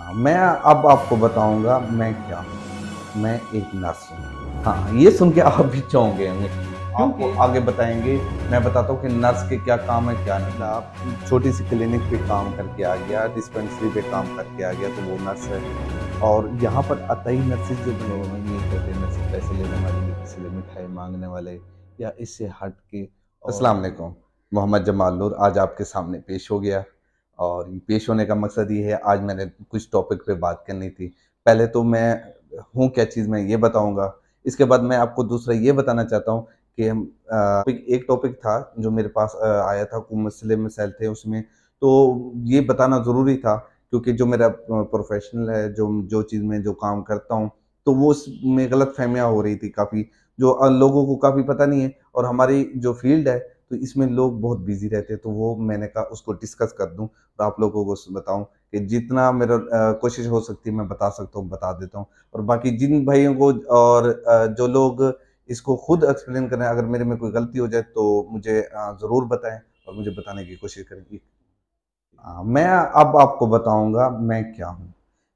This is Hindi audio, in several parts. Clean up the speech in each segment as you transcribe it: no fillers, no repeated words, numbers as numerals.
मैं अब आपको बताऊंगा मैं क्या हूँ। मैं एक नर्स हूँ। हाँ, ये सुन के आप भी चौंक गए होंगे। आपको आगे बताएंगे। मैं बताता हूँ कि नर्स के क्या काम है क्या नहीं। आप छोटी सी क्लिनिक पे काम करके आ गया, डिस्पेंसरी पे काम करके आ गया तो वो नर्स है। और यहाँ पर अतई नर्सेज जो बने हुए हैं, ये कहते हैं नर्सेज पैसे लेने वाली, किसी से मिठाई मांगने वाले या इससे हट के। अस्सलाम वालेकुम। मोहम्मद जमाल नूर आज आपके सामने पेश हो गया। और पेश होने का मकसद ये है, आज मैंने कुछ टॉपिक पे बात करनी थी। पहले तो मैं हूँ क्या चीज़ मैं ये बताऊंगा। इसके बाद मैं आपको दूसरा ये बताना चाहता हूँ कि हम एक टॉपिक था जो मेरे पास आया था, कुछ मसले मसाइल थे उसमें। तो ये बताना ज़रूरी था क्योंकि जो मेरा प्रोफेशनल है, जो जो चीज़ में जो काम करता हूँ, तो वो उसमें गलत फहमियाँ हो रही थी काफ़ी, जो लोगों को काफ़ी पता नहीं है। और हमारी जो फील्ड है तो इसमें लोग बहुत बिजी रहते हैं, तो वो मैंने कहा उसको डिस्कस कर दूं और आप लोगों को बताऊं कि जितना मेरा कोशिश हो सकती है मैं बता सकता हूँ बता देता हूँ। और बाकी जिन भाइयों को और जो लोग इसको खुद एक्सप्लेन करें, अगर मेरे में कोई गलती हो जाए तो मुझे ज़रूर बताएं और मुझे बताने की कोशिश करें। मैं अब आपको बताऊंगा मैं क्या हूँ।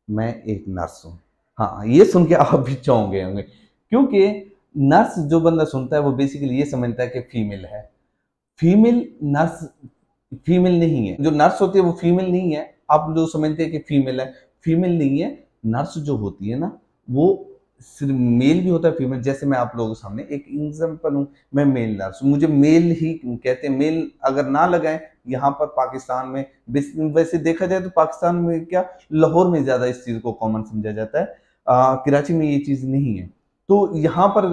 मैं एक नर्स हूँ। हाँ, ये सुन के आप भी चौंक गए होंगे क्योंकि नर्स जो बंदा सुनता है वो बेसिकली ये समझता है कि फीमेल है। फीमेल नर्स फीमेल नहीं है। जो नर्स होती है वो फीमेल नहीं है। आप जो समझते हैं कि फीमेल है, फीमेल नहीं है। नर्स जो होती है ना, वो सिर्फ मेल भी होता है फीमेल। जैसे मैं आप लोगों के सामने एक एग्जांपल हूँ, मैं मेल नर्स हूँ, मुझे मेल ही कहते हैं। मेल अगर ना लगाए यहाँ पर पाकिस्तान में, वैसे देखा जाए तो पाकिस्तान में क्या, लाहौर में ज्यादा इस चीज को कॉमन समझा जाता है। कराची में ये चीज नहीं है। तो यहाँ पर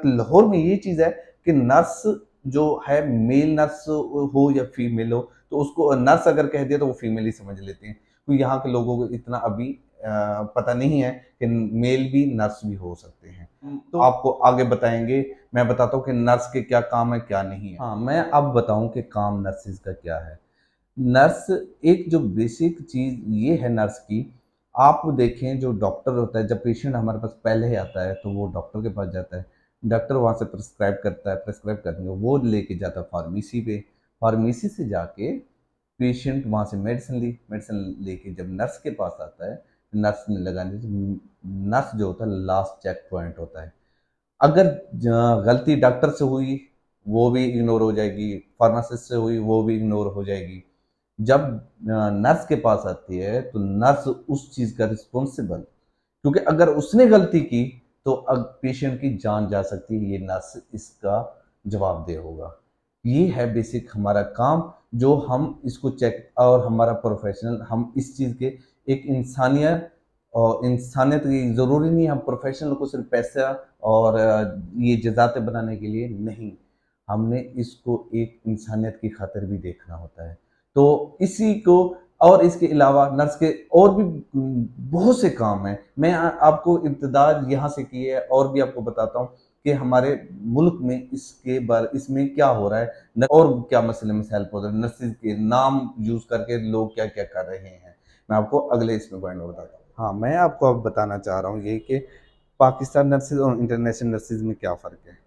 लाहौर में ये चीज है कि नर्स जो है, मेल नर्स हो या फीमेल हो, तो उसको नर्स अगर कह दिया तो वो फीमेल ही समझ लेते हैं। तो यहाँ के लोगों को इतना अभी पता नहीं है कि मेल भी नर्स भी हो सकते हैं। तो आपको आगे बताएंगे। मैं बताता हूँ कि नर्स के क्या काम है क्या नहीं है। हाँ, मैं अब बताऊं कि काम नर्सिस का क्या है। नर्स एक जो बेसिक चीज ये है नर्स की। आप देखें जो डॉक्टर होता है, जब पेशेंट हमारे पास पहले ही आता है तो वो डॉक्टर के पास जाता है। डॉक्टर वहाँ से प्रिस्क्राइब करता है, प्रिस्क्राइब करने को वो लेके जाता है फार्मेसी पे। फार्मेसी से जाके पेशेंट वहाँ से मेडिसिन लेके जब नर्स के पास आता है, नर्स ने लगाने से, नर्स जो होता है लास्ट चेक पॉइंट होता है। अगर गलती डॉक्टर से हुई वो भी इग्नोर हो जाएगी, फार्मासिस्ट से हुई वो भी इग्नोर हो जाएगी। जब नर्स के पास आती है तो नर्स उस चीज का रिस्पॉन्सिबल, क्योंकि अगर उसने गलती की तो अब पेशेंट की जान जा सकती है, ये नर्स इसका जवाबदेह होगा। ये है बेसिक हमारा काम, जो हम इसको चेक, और हमारा प्रोफेशनल हम इस चीज के एक इंसानियत, और इंसानियत की जरूरी नहीं हम प्रोफेशनल को सिर्फ पैसा और ये जजाते बनाने के लिए नहीं, हमने इसको एक इंसानियत की खातिर भी देखना होता है। तो इसी को, और इसके अलावा नर्स के और भी बहुत से काम हैं। मैं आपको इब्तिदा यहाँ से की है, और भी आपको बताता हूँ कि हमारे मुल्क में इसके बारे, इसमें क्या हो रहा है और क्या मसले मसाइल हो रहे हैं, नर्सिस के नाम यूज करके लोग क्या क्या कर रहे हैं। मैं आपको अगले इसमें पॉइंट में बताता हूँ। हाँ, मैं आपको अब बताना चाह रहा हूँ ये कि पाकिस्तान नर्सिस और इंटरनेशनल नर्सिस में क्या फ़र्क है।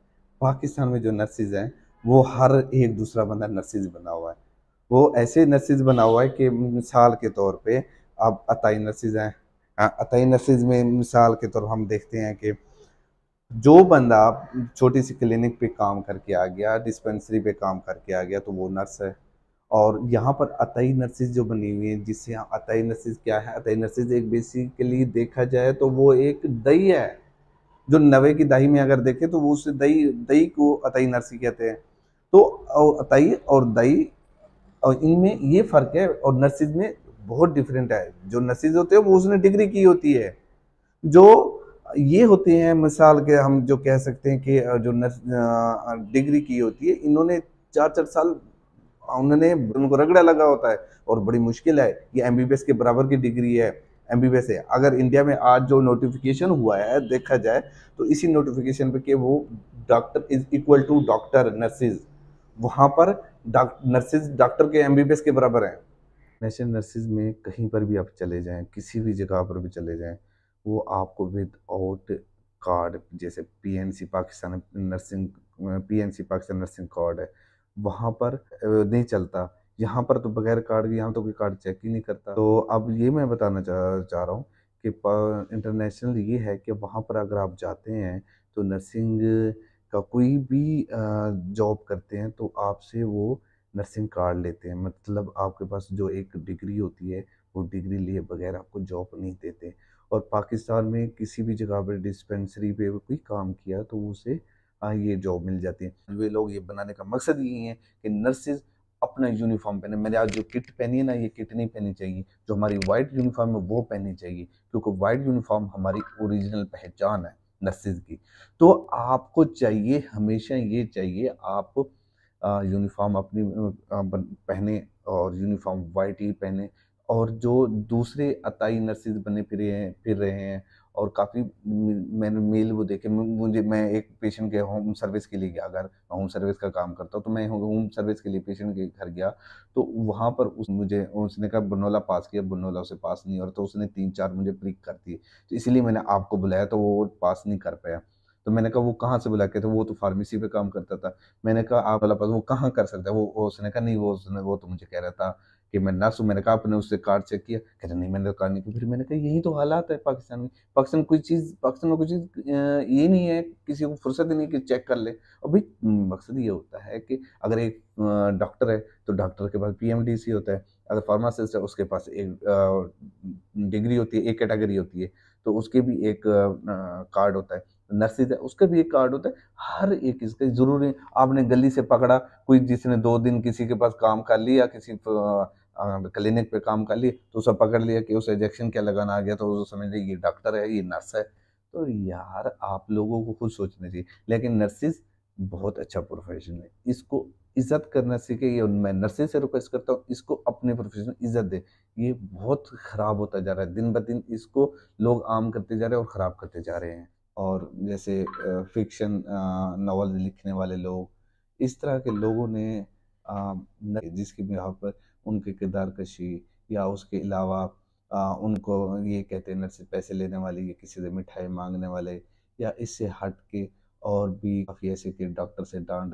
पाकिस्तान में जो नर्सिस हैं वो हर एक दूसरा बंदा नर्सिस बना हुआ है। वो ऐसे नर्सिस बना हुआ है कि मिसाल के तौर पे अब अताई नर्सिस हैं। अताई नर्सिस में मिसाल के तौर हम देखते हैं कि जो बंदा छोटी सी क्लिनिक पे काम करके आ गया, डिस्पेंसरी पे काम करके आ गया तो वो नर्स है। और यहाँ पर अतई नर्सिस जो बनी हुई है, जिससे यहाँ अतई नर्सिस क्या है, अतई नर्सिस एक बेसिकली देखा जाए तो वो एक दही है। जो नवे की दही में अगर देखें तो वो उसे दही दही को अतई नर्सी कहते हैं। तो अतई और दही, और इनमें ये फर्क है। और नर्सिस में बहुत डिफरेंट है। जो नर्सिस होते हैं वो उसने डिग्री की होती है। जो ये होते हैं मिसाल के, हम जो कह सकते हैं कि जो नर्स डिग्री की होती है, इन्होंने 4-4 साल उन्होंने, उनको रगड़ा लगा होता है और बड़ी मुश्किल है। ये एमबीबीएस के बराबर की डिग्री है। एमबीबीएस है। अगर इंडिया में आज जो नोटिफिकेशन हुआ है देखा जाए तो इसी नोटिफिकेशन पे कि वो doctor is equal to doctor nurses, वहाँ पर नर्सिस डॉक्टर के एमबीबीएस के बराबर है। नेशनल नर्सिस में कहीं पर भी आप चले जाएं, किसी भी जगह पर भी चले जाएं, वो आपको विद आउट कार्ड, जैसे पीएनसी पाकिस्तान नर्सिंग कार्ड है, वहाँ पर नहीं चलता यहाँ पर तो बगैर कार्ड के यहाँ तो कोई कार्ड चेक ही नहीं करता। तो अब ये मैं बताना चाह रहा हूँ कि इंटरनेशनल ये है कि वहाँ पर अगर आप जाते हैं तो नर्सिंग का कोई भी जॉब करते हैं तो आपसे वो नर्सिंग कार्ड लेते हैं, मतलब आपके पास जो एक डिग्री होती है वो डिग्री लिए बगैर आपको जॉब नहीं देते। और पाकिस्तान में किसी भी जगह पर डिस्पेंसरी पे कोई काम किया तो उसे ये जॉब मिल जाती है। वे लोग ये बनाने का मकसद यही है कि नर्सेज अपना यूनिफॉर्म पहने। मैंने आज जो किट पहनी है ना, ये किट नहीं पहनी चाहिए, जो हमारी वाइट यूनिफॉर्म है वो पहननी चाहिए, क्योंकि वाइट यूनिफॉर्म हमारी ओरिजिनल पहचान है नर्सेज की। तो आपको चाहिए, हमेशा ये चाहिए आप यूनिफॉर्म अपनी पहने और यूनिफॉर्म वाइट ही पहने। और जो दूसरे अताई नर्सेज बने फिर रहे हैं और काफ़ी मैंने मेल वो देखे। मुझे, मैं एक पेशेंट के होम सर्विस के लिए गया, अगर होम सर्विस का काम करता हूँ तो मैं होम सर्विस के लिए पेशेंट के घर गया, तो वहाँ पर उसने कहा बरनौला पास किया, बरनौला उसे पास नहीं हो रहा, तो उसने 3-4 मुझे प्रिक कर दिए, तो इसलिए मैंने आपको बुलाया, तो वो पास नहीं कर पाया। तो मैंने कहा वो कहाँ से बुला के, तो वो तो फार्मेसी पे काम करता था। मैंने कहा आप वाला पास वो कहाँ कर सकता है, वो उसने कहा नहीं, वो तो मुझे कह रहा था कि मैं नर्स हूँ। मैंने कहा आपने उससे कार्ड चेक किया? कह रहे नहीं, मैंने तो कार्ड नहीं किया। फिर मैंने कहा यही तो हालात है पाकिस्तान में। पाकिस्तान में कोई चीज़ ये नहीं है, किसी को फुर्सत ही नहीं कि चेक कर ले। और भाई मकसद ये होता है कि अगर एक डॉक्टर है तो डॉक्टर के पास पीएमडीसी होता है, अगर फार्मासिस्ट है उसके पास एक डिग्री होती है, एक कैटेगरी होती है, तो उसके भी एक कार्ड होता है। नर्सिस है उसका भी एक कार्ड होता है। हर एक इसका जरूरी, आपने गली से पकड़ा कोई जिसने 2 दिन किसी के पास काम कर लिया, किसी क्लिनिक पे काम कर लिया, तो उसे पकड़ लिया कि उसे इंजेक्शन क्या लगाना आ गया, तो वो समझ लिया ये डॉक्टर है, ये नर्स है। तो यार आप लोगों को खुद सोचना चाहिए। लेकिन नर्सिस बहुत अच्छा प्रोफेशन है, इसको इज्जत करना सीखे। ये मैं नर्सिस से रिक्वेस्ट करता हूँ, इसको अपने प्रोफेशन में इज्जत दे। ये बहुत खराब होता जा रहा है, दिन ब दिन इसको लोग आम करते जा रहे हैं और खराब करते जा रहे हैं। और जैसे फिक्शन नॉवल लिखने वाले लोग, इस तरह के लोगों ने जिसकी बिहाव पर उनके किरदार कशी या उसके अलावा उनको ये कहते हैं नर्स पैसे लेने वाली, या किसी से मिठाई मांगने वाले, या इससे हट के और भी काफ़ी ऐसे कि डॉक्टर से डांट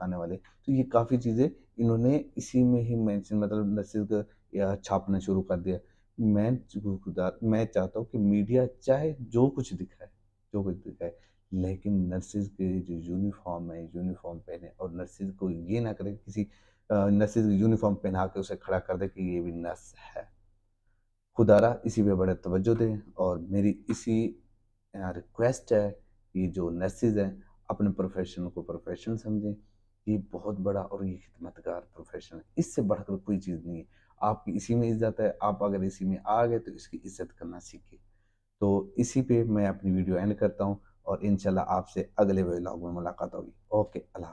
खाने वाले। तो ये काफ़ी चीज़ें इन्होंने इसी में ही मेंशन, मतलब नर्सिस का या छापना शुरू कर दिया। मैं चाहता हूँ कि मीडिया चाहे जो कुछ दिखाए, लेकिन नर्सिस के जो यूनिफॉर्म है, यूनिफॉर्म पहने और नर्सिस को ये ना करे किसी नर्सिस यूनिफॉर्म पहना के उसे खड़ा कर दे कि ये भी नर्स है। खुदारा इसी पे बड़े तवज्जो दें। और मेरी इसी रिक्वेस्ट है कि जो नर्सिस हैं अपने प्रोफेशन को प्रोफेशन समझें। ये बहुत बड़ा और ये खिदमतगार प्रोफेशन है, इससे बढ़कर कोई चीज़ नहीं है। आपकी इसी में इज्जत है, आप अगर इसी में आ गए तो इसकी इज्जत करना सीखिए। तो इसी पे मैं अपनी वीडियो एंड करता हूँ और इंशाल्लाह आपसे अगले व्लॉग में मुलाकात होगी। ओके, अल्लाह।